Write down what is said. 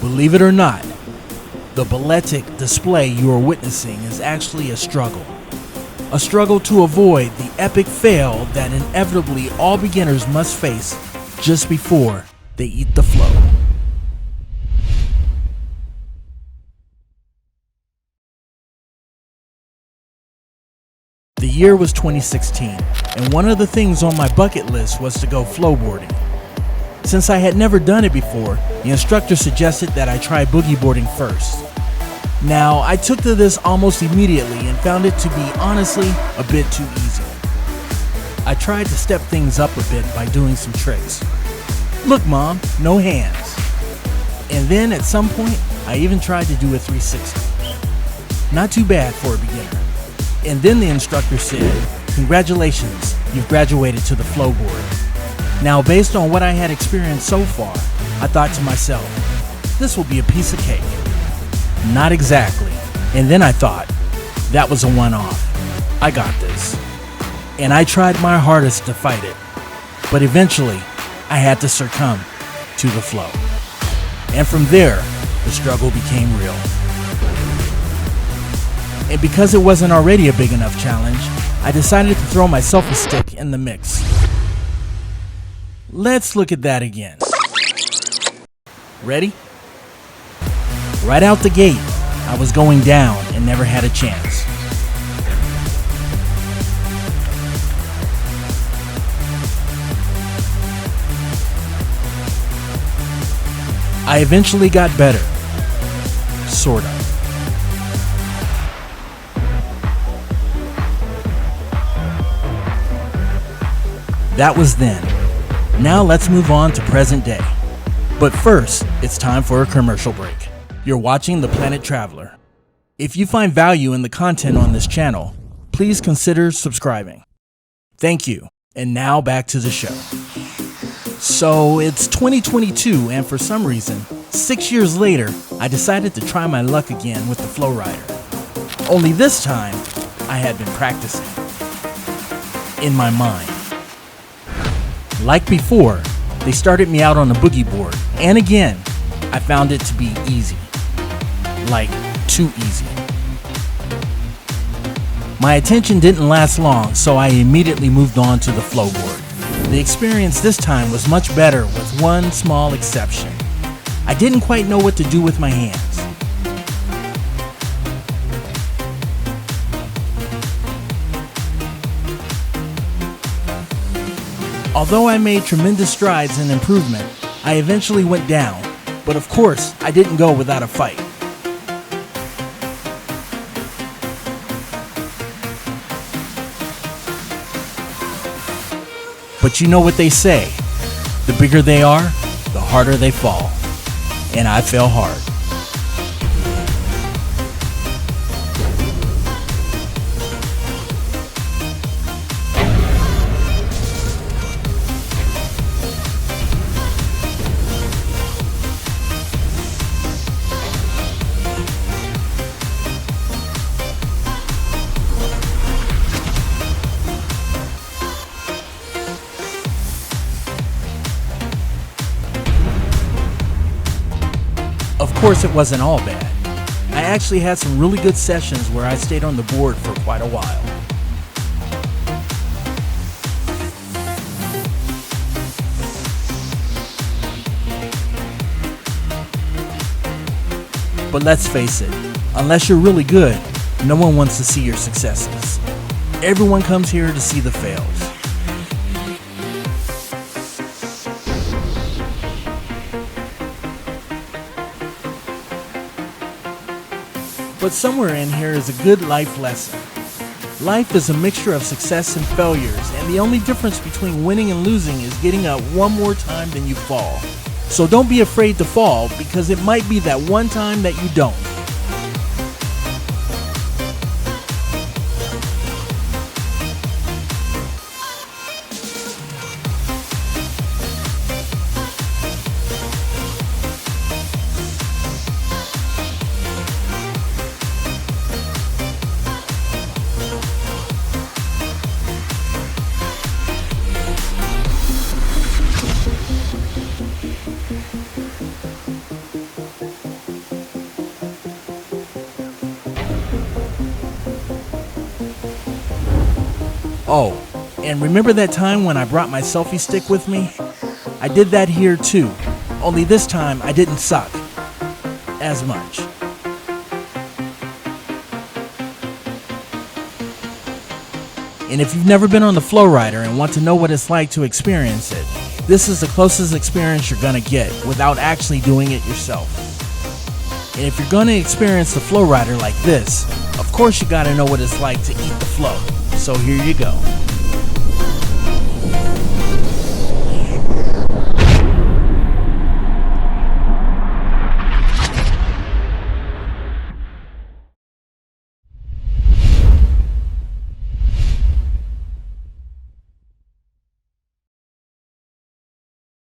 Believe it or not, the balletic display you are witnessing is actually a struggle. A struggle to avoid the epic fail that inevitably all beginners must face just before they eat the flow. The year was 2016, and one of the things on my bucket list was to go flowboarding. Since I had never done it before, the instructor suggested that I try boogie boarding first. Now, I took to this almost immediately and found it to be honestly a bit too easy. I tried to step things up a bit by doing some tricks. Look, Mom, no hands. And then at some point, I even tried to do a 360. Not too bad for a beginner. And then the instructor said, "Congratulations, you've graduated to the flowboard." Now, based on what I had experienced so far, I thought to myself, this will be a piece of cake. Not exactly. And then I thought, that was a one-off. I got this. And I tried my hardest to fight it. But eventually, I had to succumb to the flow. And from there, the struggle became real. And because it wasn't already a big enough challenge, I decided to throw my selfie-stick in the mix. Let's look at that again. Ready? Right out the gate, I was going down and never had a chance. I eventually got better. Sort of. That was then. Now let's move on to present day. But first, it's time for a commercial break. You're watching The Planet Traveler. If you find value in the content on this channel, please consider subscribing. Thank you. And now back to the show. So it's 2022, and for some reason, 6 years later, I decided to try my luck again with the Flowrider. Only this time, I had been practicing. In my mind. Like before, they started me out on a boogie board, and again, I found it to be easy. Like, too easy. My attention didn't last long, so I immediately moved on to the flowboard. The experience this time was much better with one small exception. I didn't quite know what to do with my hands. Although I made tremendous strides in improvement, I eventually went down, but of course, I didn't go without a fight. But you know what they say, the bigger they are, the harder they fall. And I fell hard. Of course, it wasn't all bad. I actually had some really good sessions where I stayed on the board for quite a while. But let's face it, unless you're really good, no one wants to see your successes. Everyone comes here to see the fails. But somewhere in here is a good life lesson. Life is a mixture of success and failures, and the only difference between winning and losing is getting up one more time than you fall. So don't be afraid to fall, because it might be that one time that you don't. Oh, and remember that time when I brought my selfie stick with me? I did that here too, only this time I didn't suck as much. And if you've never been on the Flow Rider and want to know what it's like to experience it, this is the closest experience you're gonna get without actually doing it yourself. And if you're gonna experience the Flow Rider like this, of course you gotta know what it's like to eat the flow. So here you go.